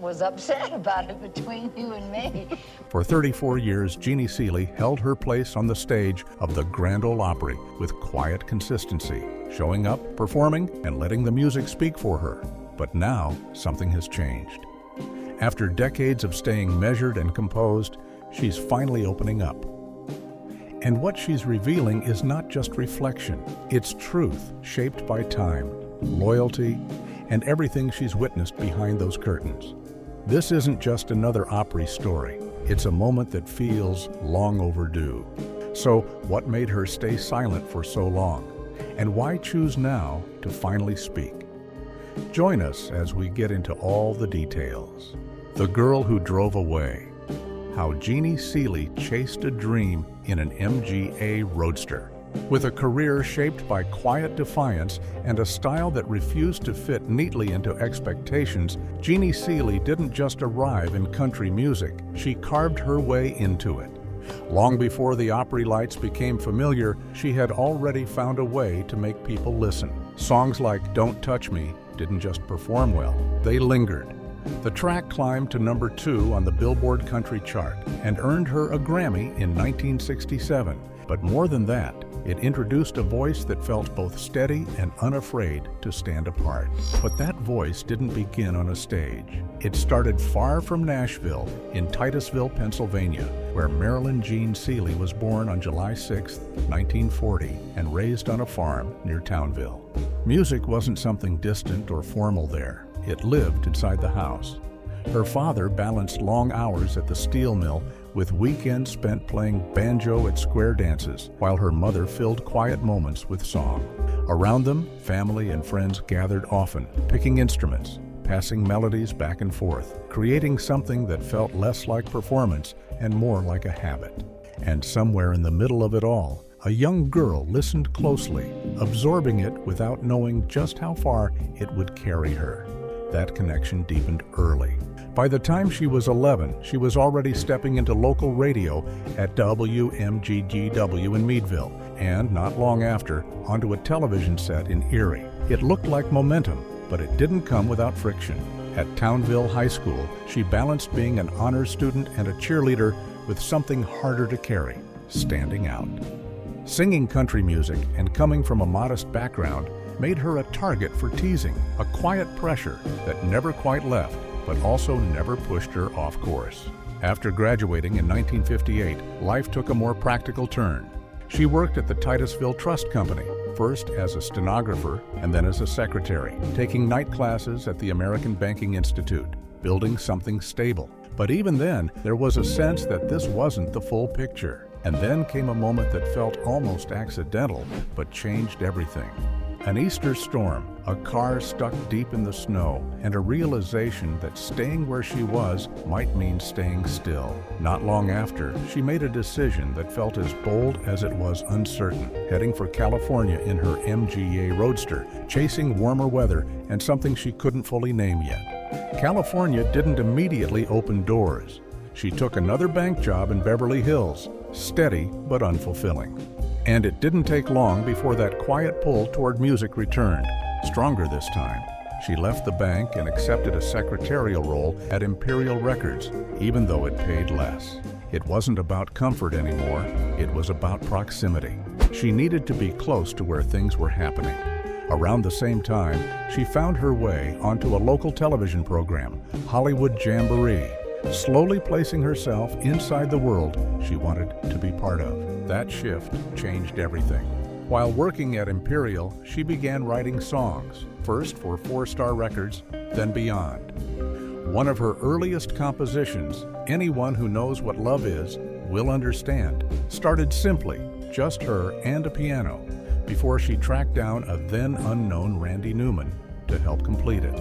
was upset about it between you and me. For 34 years, Jeannie Seely held her place on the stage of the Grand Ole Opry with quiet consistency, showing up, performing, and letting the music speak for her. But now, something has changed. After decades of staying measured and composed, she's finally opening up. And what she's revealing is not just reflection, it's truth shaped by time, loyalty, and everything she's witnessed behind those curtains. This isn't just another Opry story, it's a moment that feels long overdue. So, what made her stay silent for so long? And why choose now to finally speak? Join us as we get into all the details. The Girl Who Drove Away. How Jeannie Seely chased a dream in an MGA Roadster. With a career shaped by quiet defiance and a style that refused to fit neatly into expectations, Jeannie Seely didn't just arrive in country music, she carved her way into it. Long before the Opry lights became familiar, she had already found a way to make people listen. Songs like Don't Touch Me didn't just perform well, they lingered. The track climbed to number 2 on the Billboard Country chart and earned her a Grammy in 1967. But more than that, it introduced a voice that felt both steady and unafraid to stand apart. But that voice didn't begin on a stage. It started far from Nashville, in Titusville, Pennsylvania, where Marilyn Jean Seely was born on July 6, 1940, and raised on a farm near Townville. Music wasn't something distant or formal there. It lived inside the house. Her father balanced long hours at the steel mill with weekends spent playing banjo at square dances, while her mother filled quiet moments with song. Around them, family and friends gathered often, picking instruments, passing melodies back and forth, creating something that felt less like performance and more like a habit. And somewhere in the middle of it all, a young girl listened closely, absorbing it without knowing just how far it would carry her. That connection deepened early. By the time she was 11, she was already stepping into local radio at WMGGW in Meadville, and not long after, onto a television set in Erie. It looked like momentum, but it didn't come without friction. At Townville High School, she balanced being an honors student and a cheerleader with something harder to carry: standing out. Singing country music and coming from a modest background made her a target for teasing, a quiet pressure that never quite left, but also never pushed her off course. After graduating in 1958, life took a more practical turn. She worked at the Titusville Trust Company, first as a stenographer and then as a secretary, taking night classes at the American Banking Institute, building something stable. But even then, there was a sense that this wasn't the full picture. And then came a moment that felt almost accidental, but changed everything. An Easter storm, a car stuck deep in the snow, and a realization that staying where she was might mean staying still. Not long after, she made a decision that felt as bold as it was uncertain, heading for California in her MGA Roadster, chasing warmer weather and something she couldn't fully name yet. California didn't immediately open doors. She took another bank job in Beverly Hills, steady but unfulfilling. And it didn't take long before that quiet pull toward music returned, stronger this time. She left the bank and accepted a secretarial role at Imperial Records, even though it paid less. It wasn't about comfort anymore, it was about proximity. She needed to be close to where things were happening. Around the same time, she found her way onto a local television program, Hollywood Jamboree, slowly placing herself inside the world she wanted to be part of. That shift changed everything. While working at Imperial, she began writing songs, first for 4-Star Records, then Beyond. One of her earliest compositions, Anyone Who Knows What Love Is Will Understand, started simply, just her and a piano, before she tracked down a then unknown Randy Newman to help complete it.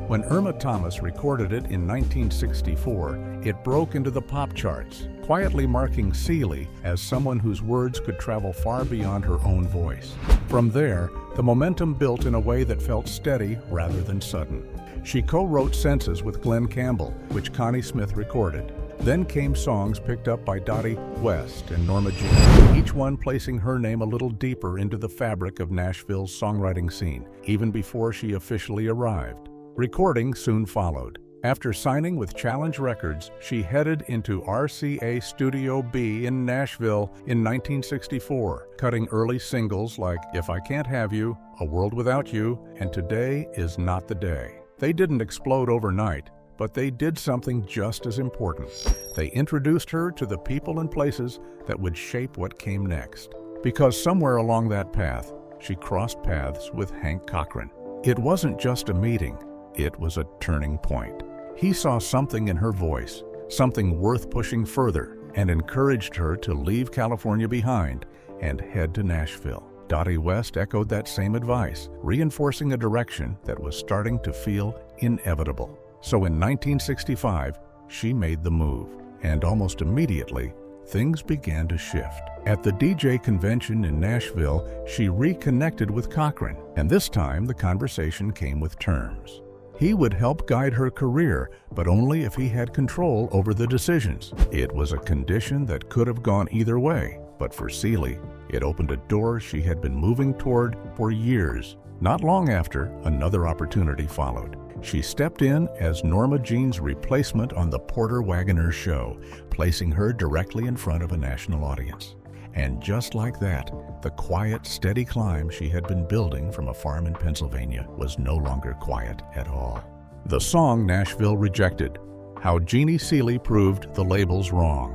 When Irma Thomas recorded it in 1964, it broke into the pop charts, quietly marking Seely as someone whose words could travel far beyond her own voice. From there, the momentum built in a way that felt steady rather than sudden. She co-wrote Senses with Glenn Campbell, which Connie Smith recorded. Then came songs picked up by Dottie West and Norma Jean, each one placing her name a little deeper into the fabric of Nashville's songwriting scene, even before she officially arrived. Recording soon followed. After signing with Challenge Records, she headed into RCA Studio B in Nashville in 1964, cutting early singles like If I Can't Have You, A World Without You, and Today Is Not the Day. They didn't explode overnight, but they did something just as important. They introduced her to the people and places that would shape what came next. Because somewhere along that path, she crossed paths with Hank Cochran. It wasn't just a meeting, it was a turning point. He saw something in her voice, something worth pushing further, and encouraged her to leave California behind and head to Nashville. Dottie West echoed that same advice, reinforcing a direction that was starting to feel inevitable. So in 1965, she made the move, and almost immediately, things began to shift. At the DJ convention in Nashville, she reconnected with Cochran, and this time the conversation came with terms. He would help guide her career, but only if he had control over the decisions. It was a condition that could have gone either way, but for Seely, it opened a door she had been moving toward for years. Not long after, another opportunity followed. She stepped in as Norma Jean's replacement on the Porter Wagoner Show, placing her directly in front of a national audience. And just like that, the quiet, steady climb she had been building from a farm in Pennsylvania was no longer quiet at all. The song Nashville rejected, how Jeannie Seely proved the labels wrong.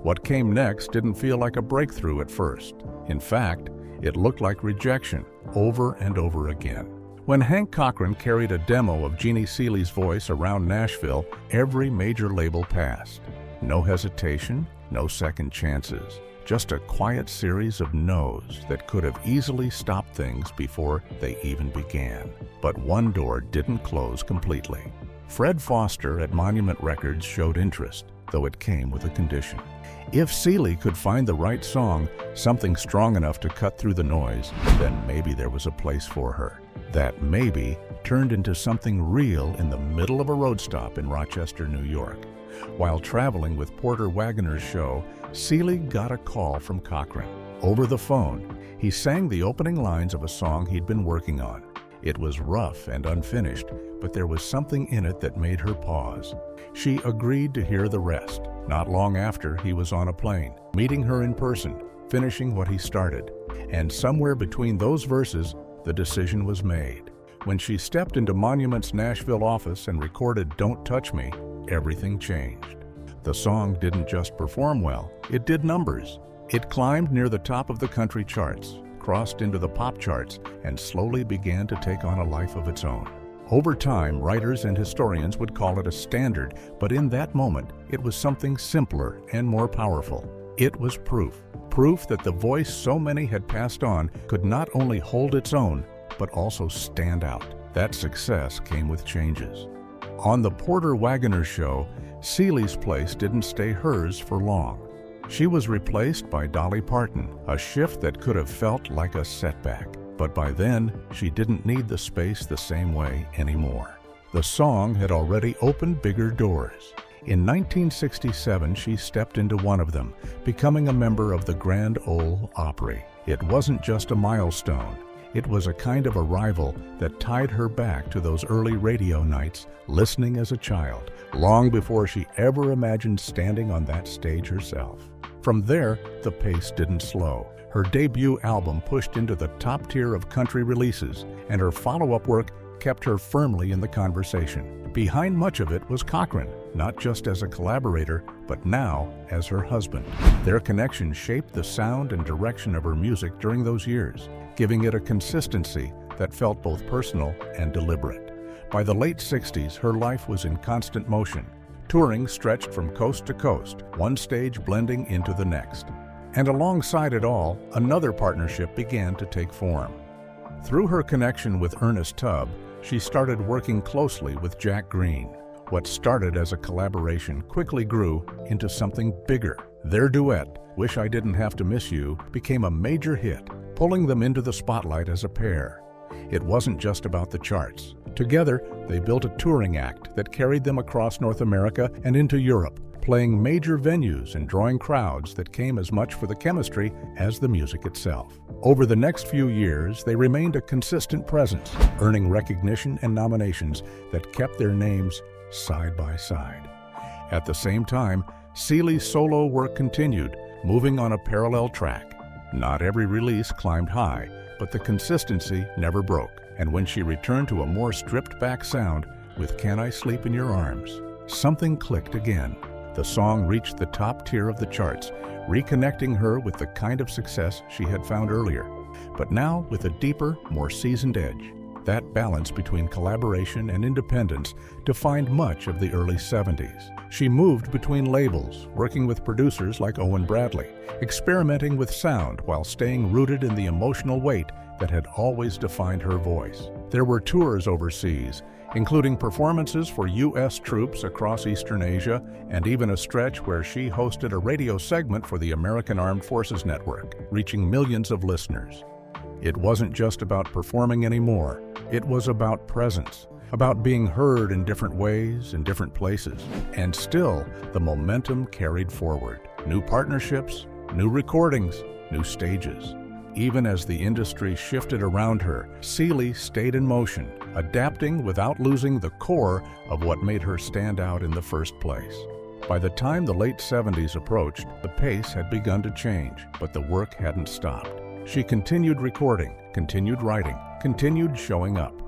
What came next didn't feel like a breakthrough at first. In fact, it looked like rejection over and over again. When Hank Cochran carried a demo of Jeannie Seely's voice around Nashville, every major label passed. No hesitation, no second chances. Just a quiet series of no's that could have easily stopped things before they even began. But one door didn't close completely. Fred Foster at Monument Records showed interest, though it came with a condition. If Seely could find the right song, something strong enough to cut through the noise, then maybe there was a place for her. That maybe turned into something real in the middle of a road stop in Rochester, New York. While traveling with Porter Wagoner's show, Seely got a call from Cochran. Over the phone, he sang the opening lines of a song he'd been working on. It was rough and unfinished, but there was something in it that made her pause. She agreed to hear the rest. Not long after, he was on a plane, meeting her in person, finishing what he started. And somewhere between those verses, the decision was made. When she stepped into Monument's Nashville office and recorded Don't Touch Me, everything changed. The song didn't just perform well, it did numbers. It climbed near the top of the country charts, crossed into the pop charts, and slowly began to take on a life of its own. Over time, writers and historians would call it a standard, but in that moment, it was something simpler and more powerful. It was proof that the voice so many had passed on could not only hold its own, but also stand out. That success came with changes. On the Porter Wagoner Show, Seely's place didn't stay hers for long. She was replaced by Dolly Parton, a shift that could have felt like a setback. But by then, she didn't need the space the same way anymore. The song had already opened bigger doors. In 1967, she stepped into one of them, becoming a member of the Grand Ole Opry. It wasn't just a milestone. It was a kind of arrival that tied her back to those early radio nights, listening as a child, long before she ever imagined standing on that stage herself. From there, the pace didn't slow. Her debut album pushed into the top tier of country releases, and her follow-up work kept her firmly in the conversation. Behind much of it was Cochran, not just as a collaborator, but now as her husband. Their connection shaped the sound and direction of her music during those years, giving it a consistency that felt both personal and deliberate. By the late 60s, her life was in constant motion. Touring stretched from coast to coast, one stage blending into the next. And alongside it all, another partnership began to take form. Through her connection with Ernest Tubb, she started working closely with Jack Green. What started as a collaboration quickly grew into something bigger. Their duet, Wish I Didn't Have to Miss You, became a major hit, pulling them into the spotlight as a pair. It wasn't just about the charts. Together, they built a touring act that carried them across North America and into Europe, playing major venues and drawing crowds that came as much for the chemistry as the music itself. Over the next few years, they remained a consistent presence, earning recognition and nominations that kept their names side by side. At the same time, Seely's solo work continued, moving on a parallel track. Not every release climbed high, but the consistency never broke. And when she returned to a more stripped-back sound with Can I Sleep in Your Arms, something clicked again. The song reached the top tier of the charts, reconnecting her with the kind of success she had found earlier, but now with a deeper, more seasoned edge. That balance between collaboration and independence defined much of the early 70s. She moved between labels, working with producers like Owen Bradley, experimenting with sound while staying rooted in the emotional weight that had always defined her voice. There were tours overseas, including performances for U.S. troops across Eastern Asia, and even a stretch where she hosted a radio segment for the American Armed Forces Network, reaching millions of listeners. It wasn't just about performing anymore. It was about presence, about being heard in different ways, in different places. And still, the momentum carried forward. New partnerships, new recordings, new stages. Even as the industry shifted around her, Seely stayed in motion, adapting without losing the core of what made her stand out in the first place. By the time the late 70s approached, the pace had begun to change, but the work hadn't stopped. She continued recording, continued writing, continued showing up.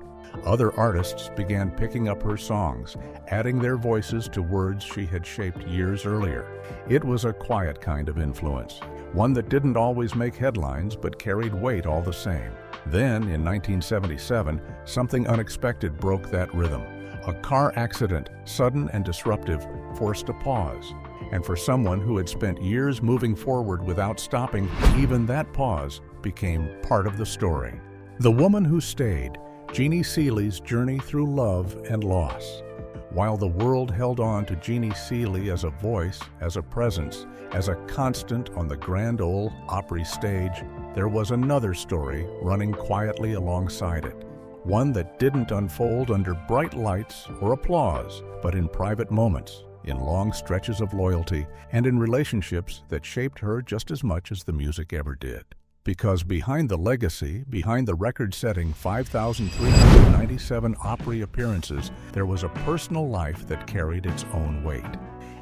Other artists began picking up her songs, adding their voices to words she had shaped years earlier. It was a quiet kind of influence, one that didn't always make headlines but carried weight all the same. Then, in 1977, something unexpected broke that rhythm. A car accident, sudden and disruptive, forced a pause. And for someone who had spent years moving forward without stopping, even that pause became part of the story. The Woman Who Stayed, Jeannie Seely's journey through love and loss. While the world held on to Jeannie Seely as a voice, as a presence, as a constant on the Grand Ole Opry stage, there was another story running quietly alongside it. One that didn't unfold under bright lights or applause, but in private moments, in long stretches of loyalty, and in relationships that shaped her just as much as the music ever did. Because behind the legacy, behind the record-setting 5,397 Opry appearances, there was a personal life that carried its own weight.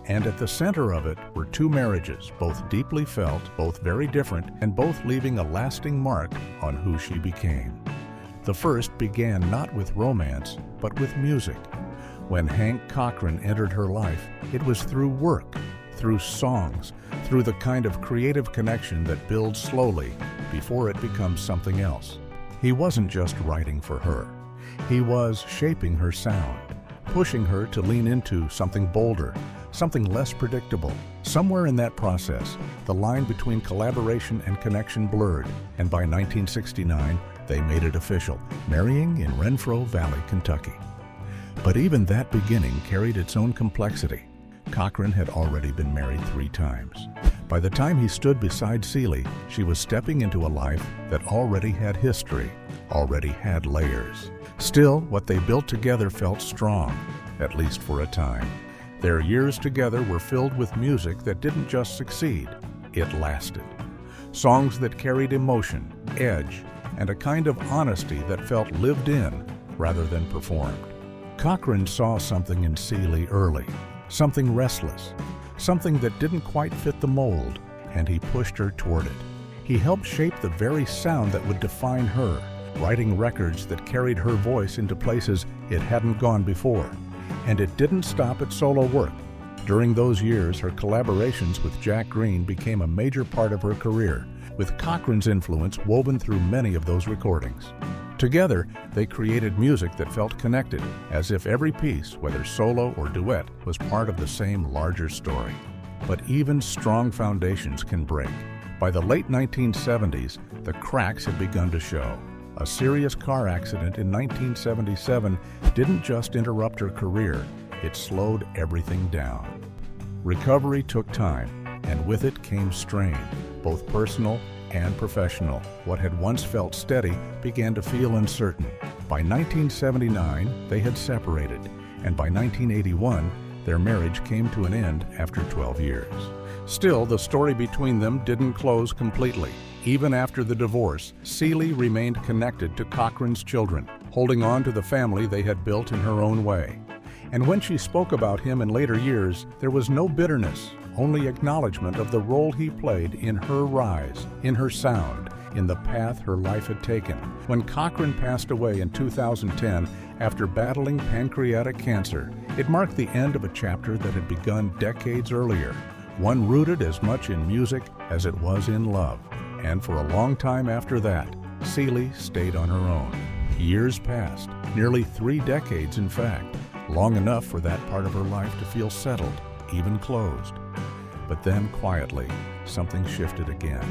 And at the center of it were two marriages, both deeply felt, both very different, and both leaving a lasting mark on who she became. The first began not with romance, but with music. When Hank Cochran entered her life, it was through work, through songs, through the kind of creative connection that builds slowly before it becomes something else. He wasn't just writing for her. He was shaping her sound, pushing her to lean into something bolder, something less predictable. Somewhere in that process, the line between collaboration and connection blurred, and by 1969, they made it official, marrying in Renfro Valley, Kentucky. But even that beginning carried its own complexity. Cochran had already been married 3 times. By the time he stood beside Seely, she was stepping into a life that already had history, already had layers. Still, what they built together felt strong, at least for a time. Their years together were filled with music that didn't just succeed, it lasted. Songs that carried emotion, edge, and a kind of honesty that felt lived in rather than performed. Cochran saw something in Seely early, something restless, something that didn't quite fit the mold, and he pushed her toward it. He helped shape the very sound that would define her, writing records that carried her voice into places it hadn't gone before. And it didn't stop at solo work. During those years, her collaborations with Jack Green became a major part of her career, with Cochran's influence woven through many of those recordings. Together, they created music that felt connected, as if every piece, whether solo or duet, was part of the same larger story. But even strong foundations can break. By the late 1970s, the cracks had begun to show. A serious car accident in 1977 didn't just interrupt her career, it slowed everything down. Recovery took time, and with it came strain, both personal and professional. What had once felt steady began to feel uncertain. By 1979, they had separated, and by 1981, their marriage came to an end after 12 years. Still, the story between them didn't close completely. Even after the divorce, Seely remained connected to Cochran's children, holding on to the family they had built in her own way. And when she spoke about him in later years, there was no bitterness, only acknowledgement of the role he played in her rise, in her sound, in the path her life had taken. When Cochran passed away in 2010 after battling pancreatic cancer, it marked the end of a chapter that had begun decades earlier, one rooted as much in music as it was in love. And for a long time after that, Seely stayed on her own. Years passed, nearly 3 decades in fact, long enough for that part of her life to feel settled, even closed. But then, quietly, something shifted again.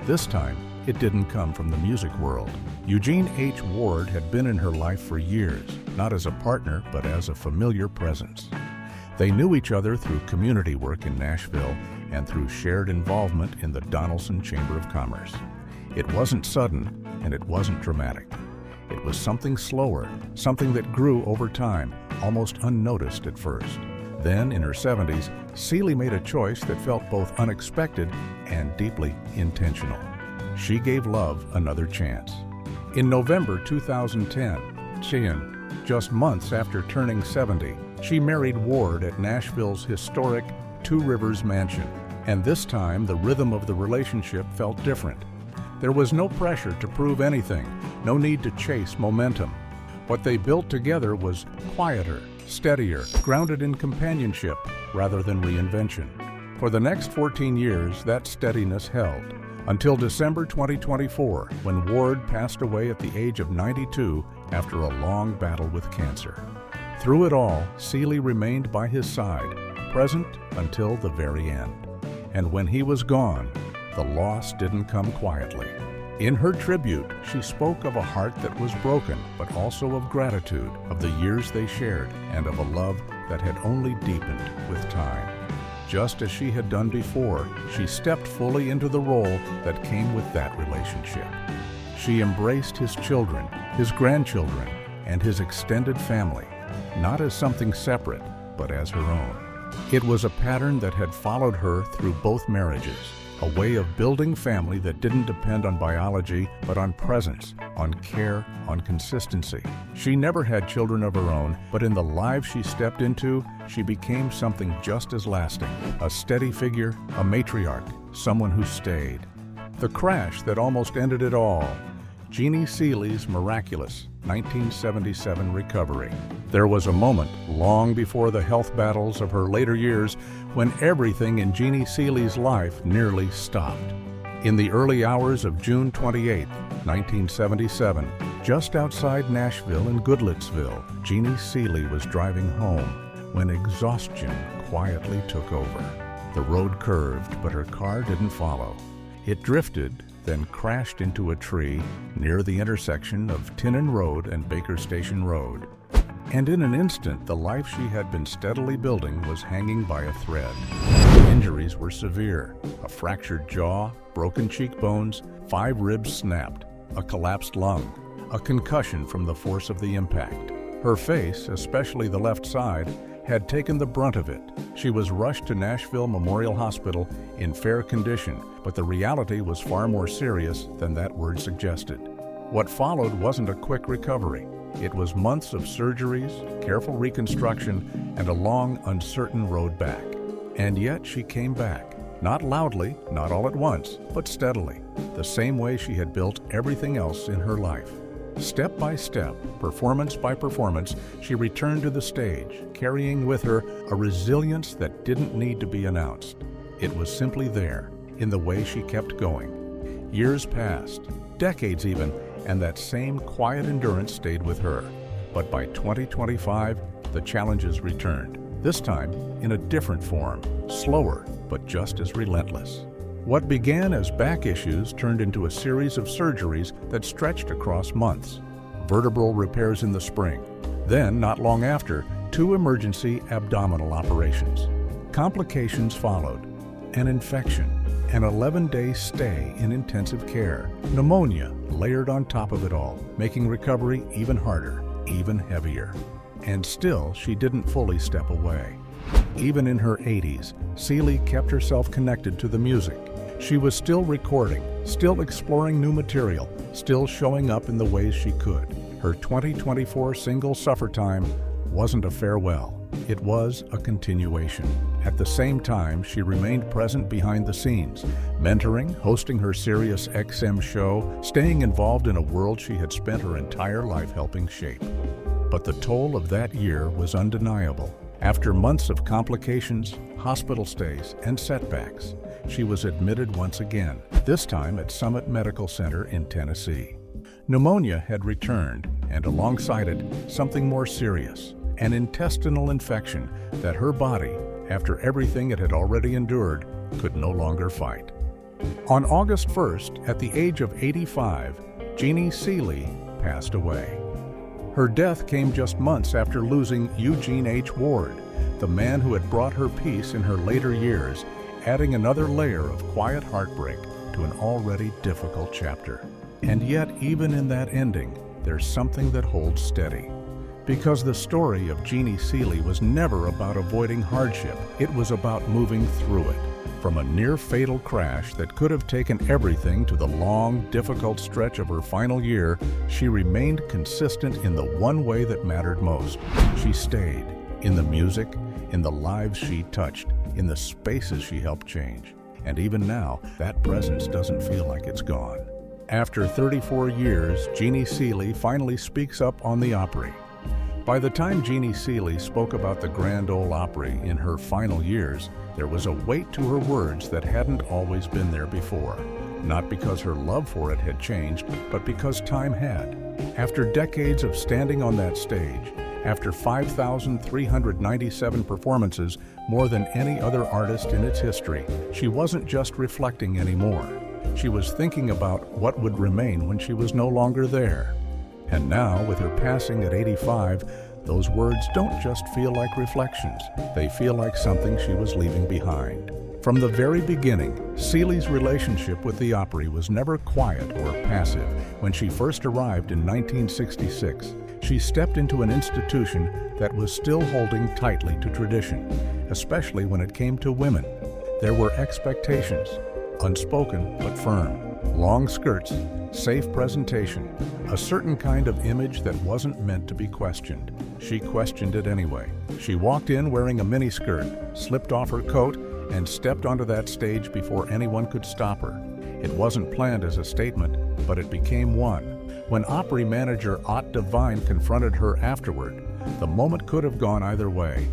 This time, it didn't come from the music world. Eugene H. Ward had been in her life for years, not as a partner, but as a familiar presence. They knew each other through community work in Nashville and through shared involvement in the Donaldson Chamber of Commerce. It wasn't sudden, and it wasn't dramatic. It was something slower, something that grew over time, almost unnoticed at first. Then, in her 70s, Seely made a choice that felt both unexpected and deeply intentional. She gave love another chance. In November 2010, just months after turning 70, she married Ward at Nashville's historic Two Rivers Mansion. And this time, the rhythm of the relationship felt different. There was no pressure to prove anything, no need to chase momentum. What they built together was quieter, steadier, grounded in companionship rather than reinvention. For the next 14 years, that steadiness held, until December 2024, when Ward passed away at the age of 92 after a long battle with cancer. Through it all, Seely remained by his side, present until the very end. And when he was gone, the loss didn't come quietly. In her tribute, she spoke of a heart that was broken, but also of gratitude, of the years they shared, and of a love that had only deepened with time. Just as she had done before, she stepped fully into the role that came with that relationship. She embraced his children, his grandchildren, and his extended family, not as something separate, but as her own. It was a pattern that had followed her through both marriages, a way of building family that didn't depend on biology, but on presence, on care, on consistency. She never had children of her own, but in the lives she stepped into, she became something just as lasting, a steady figure, a matriarch, someone who stayed. The crash that almost ended it all, Jeannie Seely's miraculous 1977 recovery. There was a moment, long before the health battles of her later years, when everything in Jeannie Seely's life nearly stopped. In the early hours of June 28, 1977, just outside Nashville in Goodlettsville, Jeannie Seely was driving home when exhaustion quietly took over. The road curved, but her car didn't follow. It drifted, then crashed into a tree near the intersection of Tinnon Road and Baker Station Road. And in an instant, the life she had been steadily building was hanging by a thread. The injuries were severe: a fractured jaw, broken cheekbones, 5 ribs snapped, a collapsed lung, a concussion from the force of the impact. Her face, especially the left side, had taken the brunt of it. She was rushed to Nashville Memorial Hospital in fair condition, but the reality was far more serious than that word suggested. What followed wasn't a quick recovery. It was months of surgeries, careful reconstruction, and a long, uncertain road back. And yet she came back, not loudly, not all at once, but steadily, the same way she had built everything else in her life. Step by step, performance by performance, she returned to the stage, carrying with her a resilience that didn't need to be announced. It was simply there, in the way she kept going. Years passed, decades even, and that same quiet endurance stayed with her. But by 2025, the challenges returned, this time in a different form, slower, but just as relentless. What began as back issues turned into a series of surgeries that stretched across months. Vertebral repairs in the spring. Then, not long after, 2 emergency abdominal operations. Complications followed. An infection. An 11-day stay in intensive care. Pneumonia layered on top of it all, making recovery even harder, even heavier. And still, she didn't fully step away. Even in her 80s, Seely kept herself connected to the music. She was still recording, still exploring new material, still showing up in the ways she could. Her 2024 single, Suffer Time, wasn't a farewell. It was a continuation. At the same time, she remained present behind the scenes, mentoring, hosting her Sirius XM show, staying involved in a world she had spent her entire life helping shape. But the toll of that year was undeniable. After months of complications, hospital stays, and setbacks, she was admitted once again, this time at Summit Medical Center in Tennessee. Pneumonia had returned, and alongside it, something more serious, an intestinal infection that her body, after everything it had already endured, could no longer fight. On August 1st, at the age of 85, Jeannie Seely passed away. Her death came just months after losing Eugene H. Ward, the man who had brought her peace in her later years, adding another layer of quiet heartbreak to an already difficult chapter. And yet, even in that ending, there's something that holds steady. Because the story of Jeannie Seely was never about avoiding hardship, it was about moving through it. From a near-fatal crash that could have taken everything to the long, difficult stretch of her final year, she remained consistent in the one way that mattered most. She stayed. In the music, in the lives she touched, in the spaces she helped change. And even now, that presence doesn't feel like it's gone. After 34 years, Jeannie Seely finally speaks up on the Opry. By the time Jeannie Seely spoke about the Grand Ole Opry in her final years, there was a weight to her words that hadn't always been there before. Not because her love for it had changed, but because time had. After decades of standing on that stage, after 5,397 performances, more than any other artist in its history, she wasn't just reflecting anymore. She was thinking about what would remain when she was no longer there. And now, with her passing at 85, those words don't just feel like reflections. They feel like something she was leaving behind. From the very beginning, Seely's relationship with the Opry was never quiet or passive. When she first arrived in 1966, she stepped into an institution that was still holding tightly to tradition, especially when it came to women. There were expectations, unspoken but firm. Long skirts, safe presentation, a certain kind of image that wasn't meant to be questioned. She questioned it anyway. She walked in wearing a miniskirt, slipped off her coat, and stepped onto that stage before anyone could stop her. It wasn't planned as a statement, but it became one. When Opry manager Ott Devine confronted her afterward, the moment could have gone either way.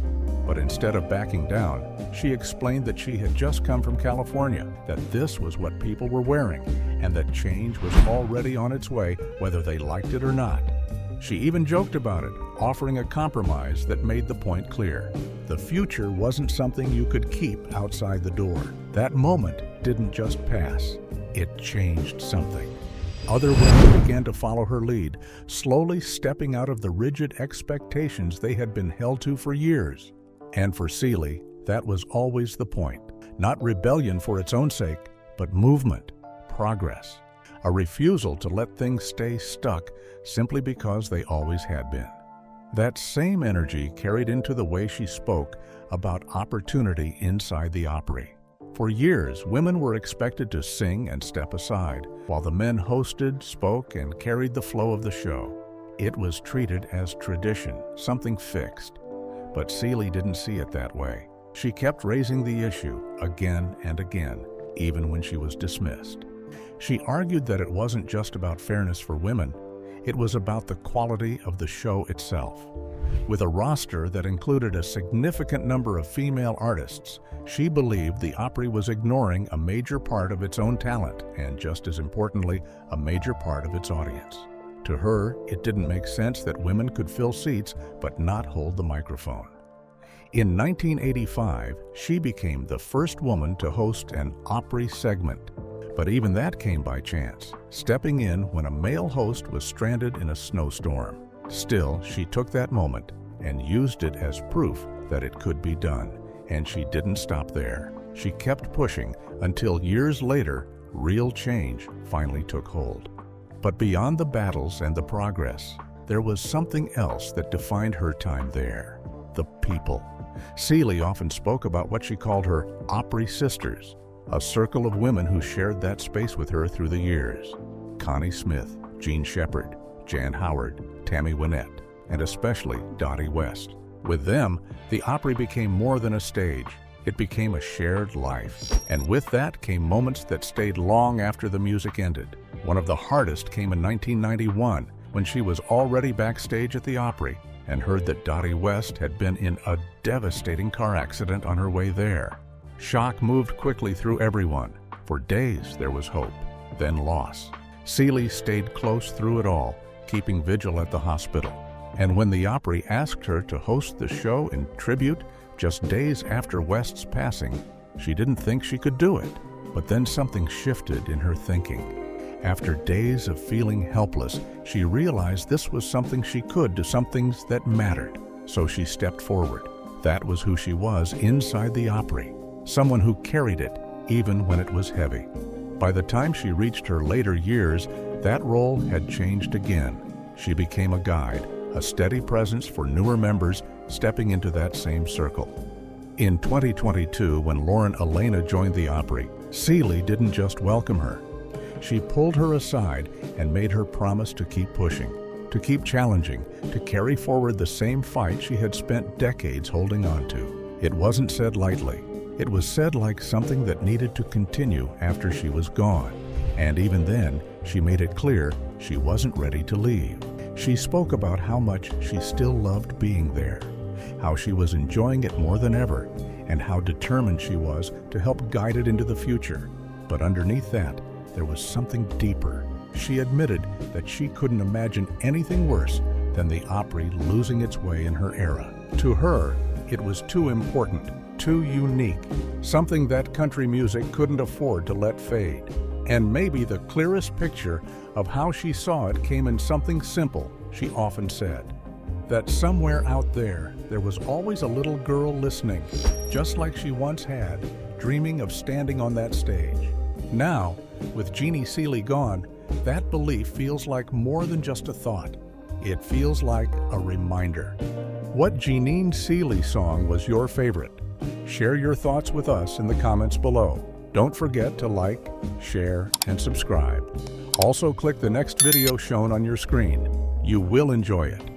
But instead of backing down, she explained that she had just come from California, that this was what people were wearing, and that change was already on its way, whether they liked it or not. She even joked about it, offering a compromise that made the point clear. The future wasn't something you could keep outside the door. That moment didn't just pass, it changed something. Other women began to follow her lead, slowly stepping out of the rigid expectations they had been held to for years. And for Seely, that was always the point. Not rebellion for its own sake, but movement, progress. A refusal to let things stay stuck simply because they always had been. That same energy carried into the way she spoke about opportunity inside the Opry. For years, women were expected to sing and step aside, while the men hosted, spoke, and carried the flow of the show. It was treated as tradition, something fixed. But Seely didn't see it that way. She kept raising the issue again and again, even when she was dismissed. She argued that it wasn't just about fairness for women, it was about the quality of the show itself. With a roster that included a significant number of female artists, she believed the Opry was ignoring a major part of its own talent and, just as importantly, a major part of its audience. To her, it didn't make sense that women could fill seats but not hold the microphone. In 1985, she became the first woman to host an Opry segment. But even that came by chance, stepping in when a male host was stranded in a snowstorm. Still, she took that moment and used it as proof that it could be done. And she didn't stop there. She kept pushing until years later, real change finally took hold. But beyond the battles and the progress, there was something else that defined her time there: the people. Seely often spoke about what she called her Opry sisters, a circle of women who shared that space with her through the years. Connie Smith, Jean Shepard, Jan Howard, Tammy Wynette, and especially Dottie West. With them, the Opry became more than a stage. It became a shared life. And with that came moments that stayed long after the music ended. One of the hardest came in 1991, when she was already backstage at the Opry and heard that Dottie West had been in a devastating car accident on her way there. Shock moved quickly through everyone. For days there was hope, then loss. Seely stayed close through it all, keeping vigil at the hospital. And when the Opry asked her to host the show in tribute just days after West's passing, she didn't think she could do it. But then something shifted in her thinking. After days of feeling helpless, she realized this was something she could do, some things that mattered. So she stepped forward. That was who she was inside the Opry, someone who carried it even when it was heavy. By the time she reached her later years, that role had changed again. She became a guide, a steady presence for newer members stepping into that same circle. In 2022, when Lauren Elena joined the Opry, Seely didn't just welcome her. She pulled her aside and made her promise to keep pushing, to keep challenging, to carry forward the same fight she had spent decades holding on to. It wasn't said lightly. It was said like something that needed to continue after she was gone. And even then, she made it clear she wasn't ready to leave. She spoke about how much she still loved being there, how she was enjoying it more than ever, and how determined she was to help guide it into the future. But underneath that, there was something deeper. She admitted that she couldn't imagine anything worse than the Opry losing its way in her era. To her, it was too important, too unique, something that country music couldn't afford to let fade. And maybe the clearest picture of how she saw it came in something simple she often said, that somewhere out there was always a little girl listening, just like she once had, dreaming of standing on that stage. Now, with Jeannie Seely gone, that belief feels like more than just a thought. It feels like a reminder. What Jeannie Seely song was your favorite? Share your thoughts with us in the comments below. Don't forget to like, share, and subscribe. Also click the next video shown on your screen. You will enjoy it.